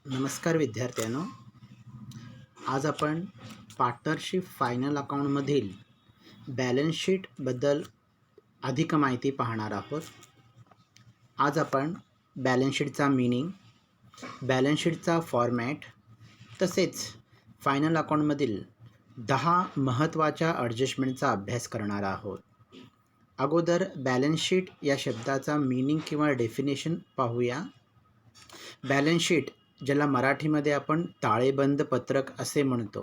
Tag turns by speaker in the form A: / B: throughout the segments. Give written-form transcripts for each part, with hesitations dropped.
A: नमस्कार विद्यार्थ्यांनो, आज आपण पार्टनरशिप फायनल अकाउंटमधील बॅलन्स शीटबद्दल अधिक माहिती पाहणार आहोत. आज आपण बॅलन्स शीटचा मीनिंग, बॅलन्स शीटचा फॉर्मॅट तसेच फायनल अकाउंटमधील 10 महत्त्वाच्या ॲडजस्टमेंटचा अभ्यास करणार आहोत. अगोदर बॅलन्स शीट या शब्दाचा मीनिंग किंवा डेफिनेशन पाहूया. बॅलन्स शीट, ज्याला मराठीमध्ये आपण ताळेबंद पत्रक असे म्हणतो.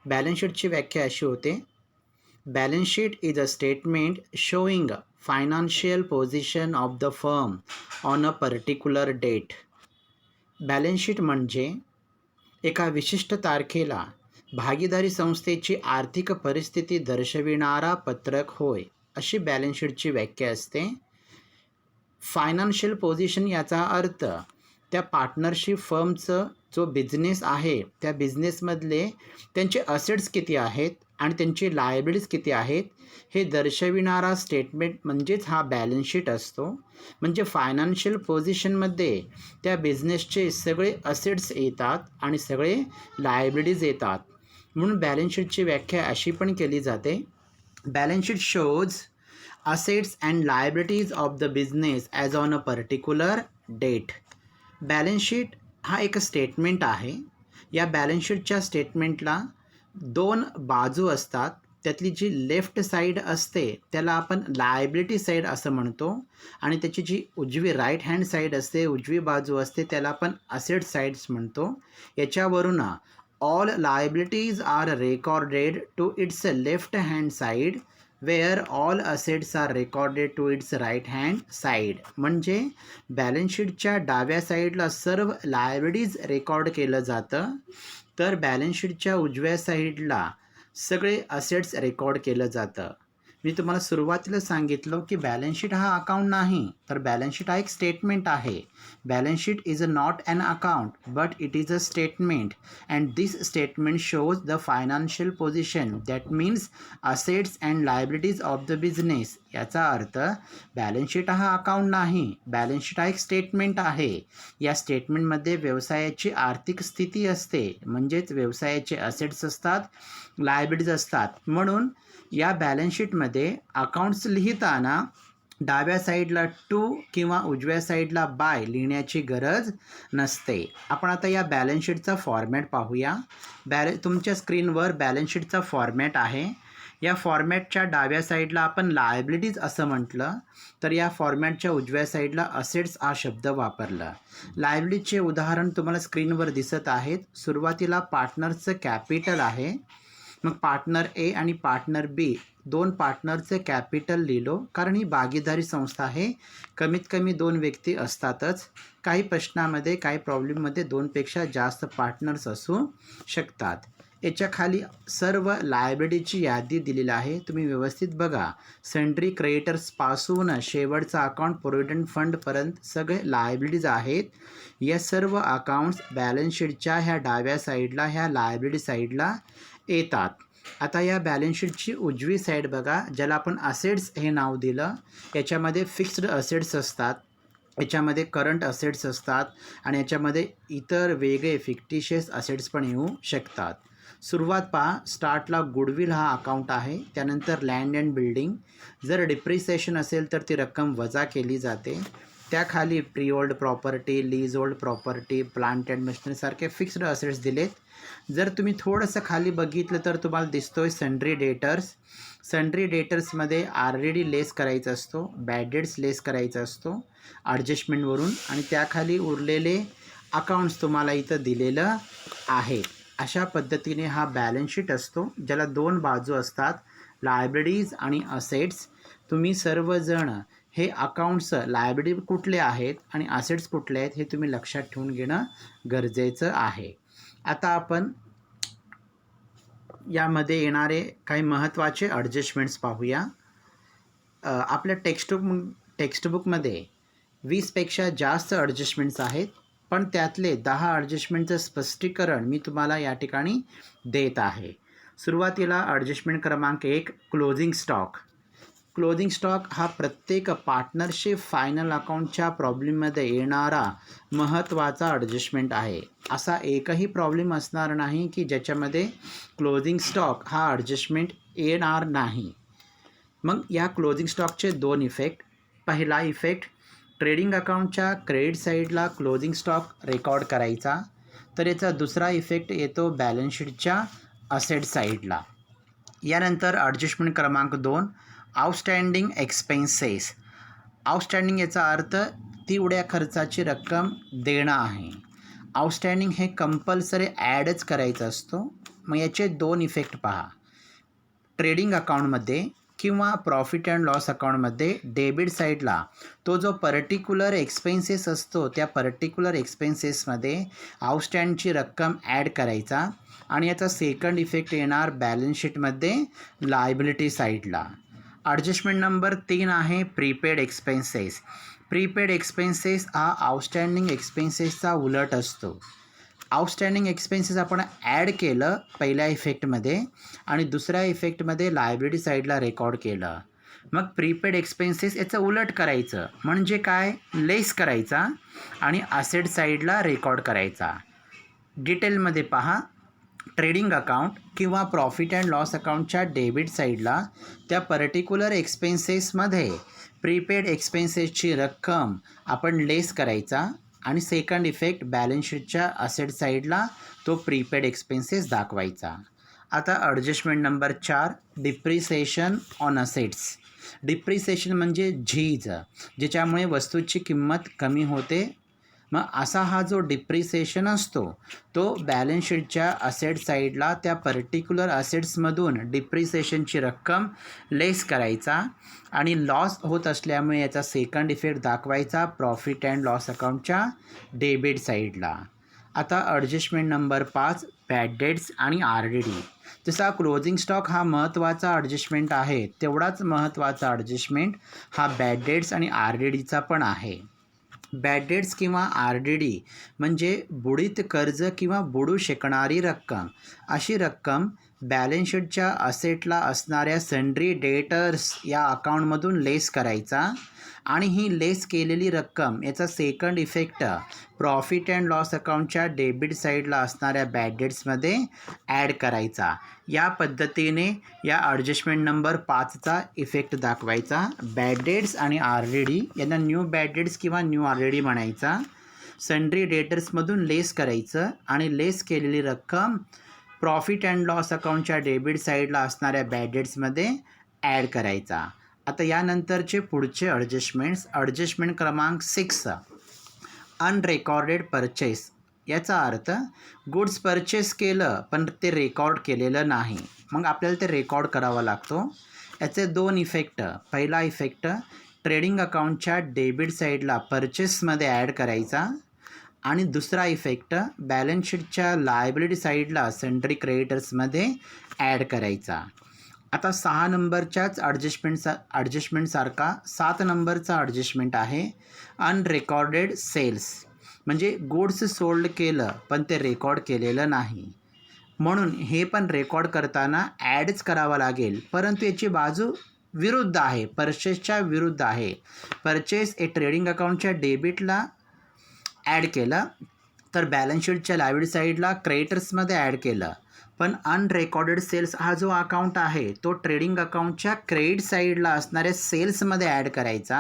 A: बॅलन्स शीटची व्याख्या अशी होते: balance sheet is a statement showing financial position of the firm on a particular date. Balance sheet म्हणजे एका विशिष्ट तारखेला भागीदारी संस्थेची आर्थिक परिस्थिती दर्शविणारा पत्रक होय, अशी बॅलन्स शीटची व्याख्या असते. फायनान्शियल पोझिशन याचा अर्थ त्या पार्टनरशिप फर्मचं जो बिझनेस आहे त्या बिझनेसमधले त्यांचे असेट्स किती आहेत आणि त्यांची लायबिलिटीज किती आहेत हे दर्शविणारा स्टेटमेंट म्हणजेच हा बॅलन्स शीट असतो. म्हणजे फायनान्शियल पोझिशनमध्ये त्या बिझनेसचे सगळे असेट्स येतात आणि सगळे लायबिलिटीज येतात. म्हणून बॅलन्स शीटची व्याख्या अशी पण केली जाते: balance sheet shows assets and liabilities of the business as on a particular date. Balance sheet हा एक स्टेटमेंट आहे. या बॅलन्स शीटच्या स्टेटमेंटला दोन बाजू असतात. त्यातली जी लेफ्ट साईड असते त्याला आपण लायबिलिटी साईड असं म्हणतो आणि त्याची जी उजवी राईट हँड साईड असते, उजवी बाजू असते, त्याला आपण असेट साईड्स म्हणतो. याच्यावरून all liabilities are recorded to its left hand side where all assets are recorded to its right hand side. म्हणजे बॅलन्स शीटच्या डाव्या साईडला सर्व लायबिलिटीज रेकॉर्ड केलं जातं, तर बॅलन्स शीटच्या उजव्या साईडला सगळे असेट्स रेकॉर्ड केलं जातं. मी तुम्हाला सुरुवातीला सांगितलं की बॅलन्स शीट हा अकाउंट नाही, तर बॅलन्स शीट हा एक स्टेटमेंट आहे. Balance sheet is not an account but it is a statement and this statement shows the financial position, that means assets and liabilities of the business. याचा अर्थ balance sheet हा account नाही, balance sheet हा एक statement आहे. या स्टेटमेंटमध्ये व्यवसायाची आर्थिक स्थिती असते, म्हणजेच व्यवसायाचे असेट्स असतात, लायबिलिटीज असतात. म्हणून या बॅलन्स शीटमध्ये अकाउंट्स लिहिताना डाव्या साईडला टू किंवा उजव्या साईडला बाय लिहिण्याची गरज नसते. आपण आता या बॅलन्स शीटचा फॉर्मॅट पाहूया. तुमच्या स्क्रीनवर बॅलन्स शीटचा फॉर्मॅट आहे. या फॉर्मॅटच्या डाव्या साईडला आपण लायबिलिटीज असं म्हटलं, तर या फॉर्मॅटच्या उजव्या साईडला असेट्स हा शब्द वापरला. लायबिलिटीजचे उदाहरण तुम्हाला स्क्रीनवर दिसत आहेत. सुरुवातीला पार्टनरचं कॅपिटल आहे, मग पार्टनर ए आणि पार्टनर बी दोन पार्टनरचे कॅपिटल लिहिलो, कारण ही भागीदारी संस्था आहे. कमीत कमी दोन व्यक्ती असतातच. काही प्रश्नामध्ये, काही प्रॉब्लेममध्ये दोनपेक्षा जास्त पार्टनर्स असू शकतात. याच्या खाली सर्व लायबिलिटीची यादी दिलेली आहे, तुम्ही व्यवस्थित बघा. सन्ड्री क्रेडिटर्सपासून शेवटचा अकाउंट प्रोव्हिडंट फंडपर्यंत सगळे लायबिलिटीज आहेत. या सर्व अकाउंट्स बॅलन्स शीटच्या ह्या डाव्या साईडला, ह्या लायबिलिटी साईडला येतात. आता या बॅलन्स शीटची उजवी साईड बघा, ज्याला आपण असेट्स हे नाव दिलं. याच्यामध्ये फिक्स्ड असेट्स असतात, याच्यामध्ये करंट असेट्स असतात आणि याच्यामध्ये इतर वेगळे फिक्टिशियस असेट्स पण येऊ शकतात. सुरुवात पहा, स्टार्टला गुडविल हा अकाउंट आहे, त्यानंतर लँड अँड बिल्डिंग. जर डिप्रिसिएशन असेल तर ती रक्कम वजा केली जाते. त्याखाली pre old property, lease old property, plant and machinery सारखे फिक्स्ड असेट्स दिलेत. जर तुम्ही थोडंसं खाली बघितलं तर तुम्हाला दिसतोय सन्ड्री डेटर्स. सन्ड्री डेटर्समध्ये ऑलरेडी लेस करायचा असतो, बॅड डेट्स लेस करायचा असतो ॲडजस्टमेंटवरून, आणि त्याखाली उरलेले अकाउंट्स तुम्हाला इथं दिलेलं आहे. अशा पद्धतीने हा बॅलन्स शीट असतो, ज्याला दोन बाजू असतात, लायबिलिटीज आणि असेट्स. तुम्ही सर्वजण हे अकाउंट्स, लायबिलिटी कुठले आहेत आणि असेट्स कुठले आहेत हे तुम्ही लक्षात ठेवून घेणं गरजेचं आहे. आता आपण यामध्ये येणारे काही महत्त्वाचे ॲडजस्टमेंट्स पाहूया. आपल्या टेक्स्टबुकमध्ये 20पेक्षा जास्त ॲडजस्टमेंट्स आहेत, पण त्यातले 10 ॲडजस्टमेंटचं स्पष्टीकरण मी तुम्हाला या ठिकाणी देत आहे. सुरुवातीला ॲडजस्टमेंट क्रमांक 1, क्लोजिंग स्टॉक. क्लोजिंग स्टॉक हा प्रत्येक पार्टनरशिप फायनल अकाउंटच्या प्रॉब्लेममध्ये येणारा महत्त्वाचा ॲडजस्टमेंट आहे. असा एकही प्रॉब्लेम असणार नाही की ज्याच्यामध्ये क्लोजिंग स्टॉक हा ॲडजस्टमेंट येणार नाही. मग या क्लोजिंग स्टॉकचे दोन इफेक्ट. पहिला इफेक्ट, ट्रेडिंग अकाउंटच्या क्रेडिट साईडला क्लोजिंग स्टॉक रेकॉर्ड करायचा. तर याचा दुसरा इफेक्ट येतो बॅलन्स शीटच्या असेट साईडला. यानंतर ॲडजस्टमेंट क्रमांक 2, आउटस्टँडिंग एक्सपेन्सेस. आउटस्टँडिंग याचा अर्थ तेवढ्या खर्चाची रक्कम देणं आहे. आउटस्टँडिंग हे कंपल्सरी ॲडच करायचं असतो. मग याचे दोन इफेक्ट पहा. ट्रेडिंग अकाउंटमध्ये किंवा प्रॉफिट अँड लॉस अकाउंटमध्ये डेबिट साईडला तो जो पर्टिक्युलर एक्सपेन्सेस असतो त्या पर्टिक्युलर एक्सपेन्सेसमध्ये आउटस्टँडची रक्कम ॲड करायचा आणि याचा सेकंड इफेक्ट येणार बॅलन्स शीटमध्ये लायबिलिटी साईडला. ॲडजस्टमेंट नंबर 3 आहे प्रीपेड एक्सपेन्सेस. प्रीपेड एक्सपेन्सेस हा आउटस्टँडिंग एक्सपेन्सेसचा उलट असतो. आउटस्टँडिंग एक्सपेन्सेस आपण ॲड केलं पहिल्या इफेक्टमध्ये आणि दुसऱ्या इफेक्टमध्ये लायबिलिटी साईडला रेकॉर्ड केलं. मग प्रीपेड एक्सपेन्सेस याचं उलट करायचं म्हणजे काय, लेस करायचा आणि असेट साईडला रेकॉर्ड करायचा. डिटेलमध्ये पहा. ट्रेडिंग अकाउंट किंवा प्रॉफिट अँड लॉस अकाउंटच्या डेबिट साईडला त्या पर्टिक्युलर एक्सपेन्सेसमध्ये प्रीपेड एक्सपेन्सेसची रक्कम आपण लेस करायचा आणि सेकंड इफेक्ट बॅलन्स शीटच्या असेट साईडला तो प्रीपेड एक्सपेन्सेस दाखवायचा. आता adjustment number 4, depreciation on assets. Depreciation म्हणजे झीज, ज्याच्यामुळे वस्तूची किंमत कमी होते. मग असा हा जो डिप्रिसिएशन असतो तो बॅलन्स शीटच्या असेट साईडला त्या पर्टिक्युलर असेट्समधून डिप्रिसिएशनची रक्कम लेस करायचा आणि लॉस होत असल्यामुळे याचा सेकंड इफेक्ट दाखवायचा प्रॉफिट अँड लॉस अकाउंटच्या डेबिट साईडला. आता ॲडजस्टमेंट नंबर 5, बॅड डेट्स आणि RDD. जसा क्लोजिंग स्टॉक हा महत्त्वाचा ॲडजस्टमेंट आहे तेवढाच महत्त्वाचा ॲडजस्टमेंट हा बॅड डेट्स आणि RDDचा पण आहे. बॅड डेट्स किंवा RDD म्हणजे बुडीत कर्ज किंवा बुडू शकणारी रक्कम. अशी रक्कम बॅलन्स शीटच्या असेटला असणाऱ्या सन्ड्री डेटर्स या अकाउंटमधून लेस करायचा आणि ही लेस केलेली रक्कम याचा second effect profit and loss अकाउंटच्या डेबिट साईडला असणाऱ्या बॅड डेट्समध्ये ॲड करायचा. या पद्धतीने या ॲडजस्टमेंट नंबर 5चा इफेक्ट दाखवायचा. बॅड डेट्स आणि RDD यांना न्यू बॅड डेट्स किंवा न्यू RDD म्हणायचा. सन्ड्री डेटर्समधून लेस करायचं आणि लेस केलेली रक्कम प्रॉफिट अँड लॉस अकाउंटच्या डेबिट साईडला असणाऱ्या बॅड डेट्समध्ये ॲड करायचा. आता यानंतरचे पुढचे ॲडजस्टमेंट क्रमांक 6, अनरेकॉर्डेड परचेस. याचा अर्थ गुड्स परचेस केलं पण ते रेकॉर्ड केलेलं नाही, मग आपल्याला ते रेकॉर्ड करावा लागतो. याचे दोन इफेक्ट. पहिला इफेक्ट, ट्रेडिंग अकाउंटच्या डेबिट साईडला परचेसमध्ये ॲड करायचा आणि दुसरा इफेक्ट बॅलन्स शीटच्या लायबिलिटी साईडला सन्ड्री क्रेडिटर्समध्ये ॲड करायचा. आता 6 नंबरच्याच ॲडजस्टमेंटसारखा 7 नंबरचा ॲडजस्टमेंट आहे अनरेकॉर्डेड सेल्स. म्हणजे गुड्स सोल्ड केलं पण ते रेकॉर्ड केलेलं नाही, म्हणून हे पण रेकॉर्ड करताना ॲडच करावा लागेल, परंतु याची बाजू विरुद्ध आहे, परचेसच्या विरुद्ध आहे. परचेस हे ट्रेडिंग अकाउंटच्या डेबिटला ॲड केलं तर बॅलन्स शीटच्या लायबिलिटी साईडला क्रेडिटर्समध्ये ॲड केलं. पण अनरेकॉर्डेड सेल्स हा जो अकाउंट आहे तो ट्रेडिंग अकाउंटच्या क्रेडिट साईडला असणाऱ्या सेल्समध्ये ॲड करायचा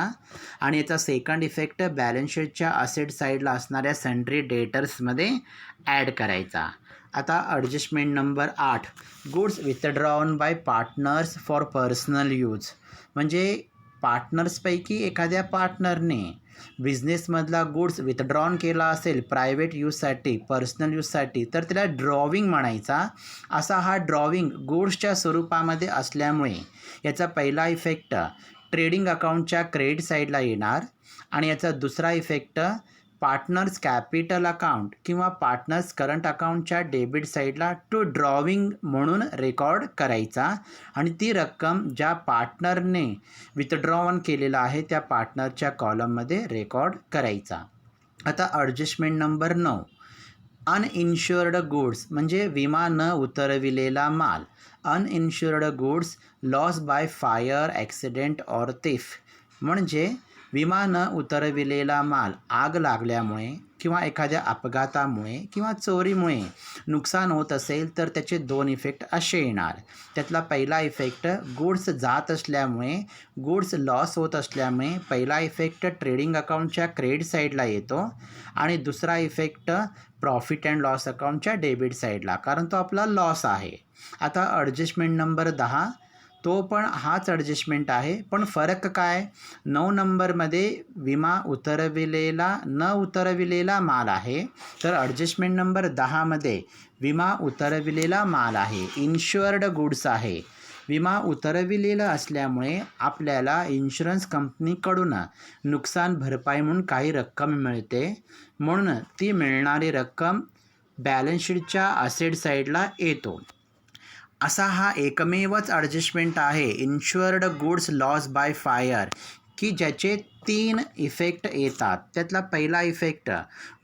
A: आणि याचा सेकंड इफेक्ट बॅलन्स शीटच्या असेट साईडला असणाऱ्या सन्ड्री डेटर्समध्ये ॲड करायचा. आता adjustment number 8, goods withdrawn bye partners for personal use. म्हणजे पार्टनर्सपैकी एखाद्या पार्टनरने बिझनेसमधला गुड्स विथड्रॉन केला असेल प्रायव्हेट यूजसाठी, पर्सनल यूजसाठी, तर त्याला ड्रॉविंग म्हणायचा. असा हा ड्रॉविंग गुड्सच्या स्वरूपामध्ये असल्यामुळे याचा पहिला इफेक्ट ट्रेडिंग अकाउंटच्या क्रेडिट साईडला येणार आणि याचा दुसरा इफेक्ट पार्टनर्स कॅपिटल अकाउंट किंवा पार्टनर्स करंट अकाउंटच्या डेबिट साईडला टू ड्रॉविंग म्हणून रेकॉर्ड करायचा आणि ती रक्कम ज्या पार्टनरने विथड्रॉन केलेला आहे त्या पार्टनरच्या कॉलममध्ये रेकॉर्ड करायचा. आता ॲडजस्टमेंट नंबर 9, अनइन्श्युअर्ड गुड्स म्हणजे विमा न उतरविलेला माल. Uninsured goods loss by fire, accident or thief म्हणजे विमा न उतरविलेला माल आग लागल्यामुळे किंवा एखाद्या अपघातामुळे किंवा चोरीमुळे नुकसान होत असेल तर त्याचे दोन इफेक्ट असे येणार. त्यातला पहिला इफेक्ट गुड्स जात असल्यामुळे, गुड्स लॉस होत असल्यामुळे पहिला इफेक्ट ट्रेडिंग अकाउंटच्या क्रेडिट साईडला येतो आणि दुसरा इफेक्ट प्रॉफिट अँड लॉस अकाउंटच्या डेबिट साईडला, कारण तो आपला लॉस आहे. आता ॲडजस्टमेंट नंबर 10 तो पण हाच ॲडजस्टमेंट आहे, पण फरक काय? 9 नंबरमध्ये विमा न उतरविलेला माल आहे, तर ॲडजस्टमेंट नंबर 10मध्ये विमा उतरविलेला माल आहे, इन्श्युअर्ड गुड्स आहे. विमा उतरविलेला असल्यामुळे आपल्याला इन्शुरन्स कंपनीकडून नुकसान भरपाई म्हणून काही रक्कम मिळते, म्हणून ती मिळणारी रक्कम बॅलन्स शीटच्या असेट साईडला येतो. असा हा एकमेवच ॲडजस्टमेंट आहे इन्श्युअर्ड गुड्स लॉस बाय फायर की ज्याचे 3 इफेक्ट येतात. त्यातला पहिला इफेक्ट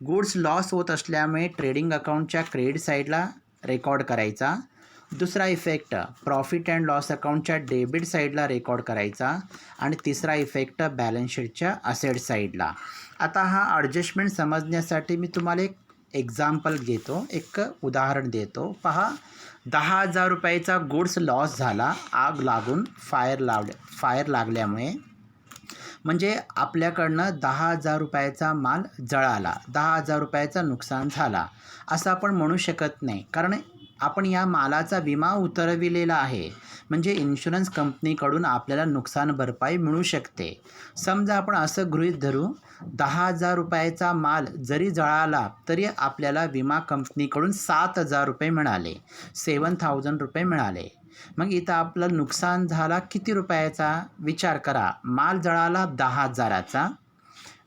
A: गुड्स लॉस होत असल्यामुळे ट्रेडिंग अकाउंटच्या क्रेडिट साईडला रेकॉर्ड करायचा. दुसरा इफेक्ट प्रॉफिट अँड लॉस अकाउंटच्या डेबिट साईडला रेकॉर्ड करायचा आणि तिसरा इफेक्ट बॅलन्स शीटच्या असेट साईडला. आता हा ॲडजस्टमेंट समजण्यासाठी मी तुम्हाला एक एक्झाम्पल घेतो, एक उदाहरण देतो. पहा, 10,000 रुपयाचा गुड्स लॉस झाला आग लागून, फायर लागल्यामुळे. म्हणजे आपल्याकडनं 10,000 रुपयाचा माल जळाला, 10,000 रुपयाचं नुकसान झाला असं आपण म्हणू शकत नाही, कारण आपण या मालाचा विमा उतरविलेला आहे. म्हणजे इन्शुरन्स कंपनीकडून आपल्याला नुकसान भरपाई मिळू शकते. समजा आपण असं गृहीत धरू, 10,000 रुपयाचा माल जरी जळाला तरी आपल्याला विमा कंपनीकडून 7,000 रुपये मिळाले, 7,000 रुपये मिळाले. मग इथं आपलं नुकसान झाला किती रुपयाचा विचार करा. माल जळाला 10,000चा,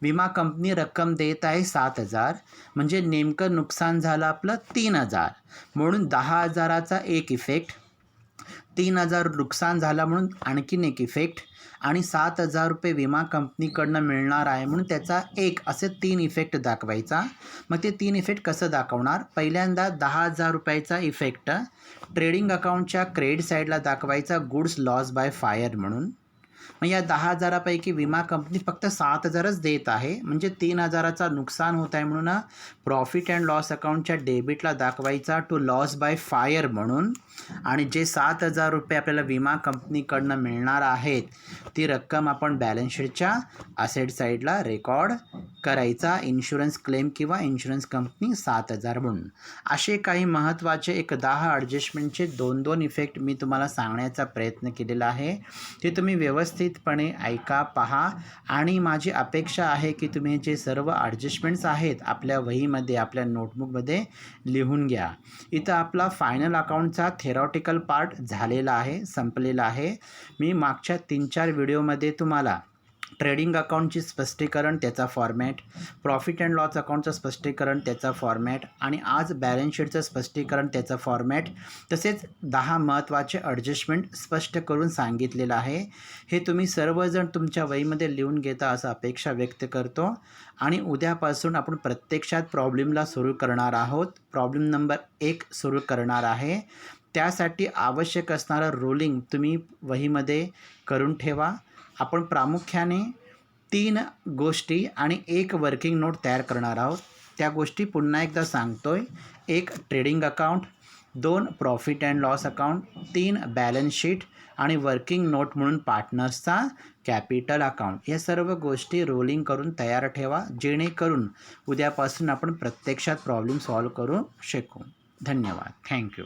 A: विमा कंपनी रक्कम देत आहे 7,000, म्हणजे नेमकं नुकसान झालं आपलं 3,000. म्हणून 10,000चा एक इफेक्ट, 3,000 नुकसान झाला म्हणून आणखीन एक इफेक्ट आणि 7,000 रुपये विमा कंपनीकडनं मिळणार आहे म्हणून त्याचा एक, असे 3 इफेक्ट दाखवायचा. मग ते 3 इफेक्ट कसं दाखवणार? पहिल्यांदा 10,000 रुपयाचा इफेक्ट ट्रेडिंग अकाउंटच्या क्रेडिट साईडला दाखवायचा गुड्स लॉस बाय फायर म्हणून. मग या 10,000पैकी विमा कंपनी फक्त 7,000च देत आहे, म्हणजे 3,000चा नुकसान होत आहे म्हणून प्रॉफिट अँड लॉस अकाउंटच्या डेबिटला दाखवायचा टू लॉस बाय फायर म्हणून. आणि जे 7,000 रुपये आपल्याला विमा कंपनीकडनं मिळणार आहेत ती रक्कम आपण बॅलन्स शीटच्या असेट साईडला रेकॉर्ड करायचा, इन्शुरन्स क्लेम किंवा इन्शुरन्स कंपनी 7,000 म्हणून. असे काही महत्त्वाचे एक 10 ॲडजस्टमेंटचे 2-2 इफेक्ट मी तुम्हाला सांगण्याचा प्रयत्न केलेला आहे. ते तुम्ही व्यवस्थितपणे ऐका, पहा आणि माझी अपेक्षा आहे की तुम्ही जे सर्व ॲडजस्टमेंट्स आहेत आपल्या वहीमध्ये, आपल्या नोटबुकमध्ये लिहून घ्या. इथं आपला फायनल अकाउंटचा थेरॉटिकल पार्ट झालेला आहे, संपलेला आहे. मी मागच्या 3-4 व्हिडिओमध्ये तुम्हाला ट्रेडिंग अकाउंटची स्पष्टीकरण, त्याचा फॉर्मॅट, प्रॉफिट अँड लॉस अकाउंटचं स्पष्टीकरण, त्याचा फॉर्मॅट आणि आज बॅलन्स शीटचं स्पष्टीकरण, त्याचं फॉर्मॅट, तसेच 10 महत्त्वाचे ॲडजस्टमेंट स्पष्ट करून सांगितलेलं आहे. हे तुम्ही सर्वजण तुमच्या वहीमध्ये लिहून घेता असं अपेक्षा व्यक्त करतो. आणि उद्यापासून आपण प्रत्यक्षात प्रॉब्लेमला सुरू करणार आहोत. प्रॉब्लेम नंबर 1 सुरू करणार आहे. त्यासाठी आवश्यक असणारं रोलिंग तुम्ही वहीमध्ये करून ठेवा. आपण प्रामुख्याने 3 गोष्टी आणि 1 वर्किंग नोट तयार करणार आहोत. त्या गोष्टी पुन्हा एकदा सांगतोय. 1 trading account, 2 profit and loss account, 3 balance sheet आणि वर्किंग नोट म्हणून पार्टनर्सचा कॅपिटल अकाउंट. या सर्व गोष्टी रोलिंग करून तयार ठेवा, जेणेकरून उद्यापासून आपण प्रत्यक्षात प्रॉब्लेम सॉल्व्ह करू शकू. धन्यवाद. थँक्यू.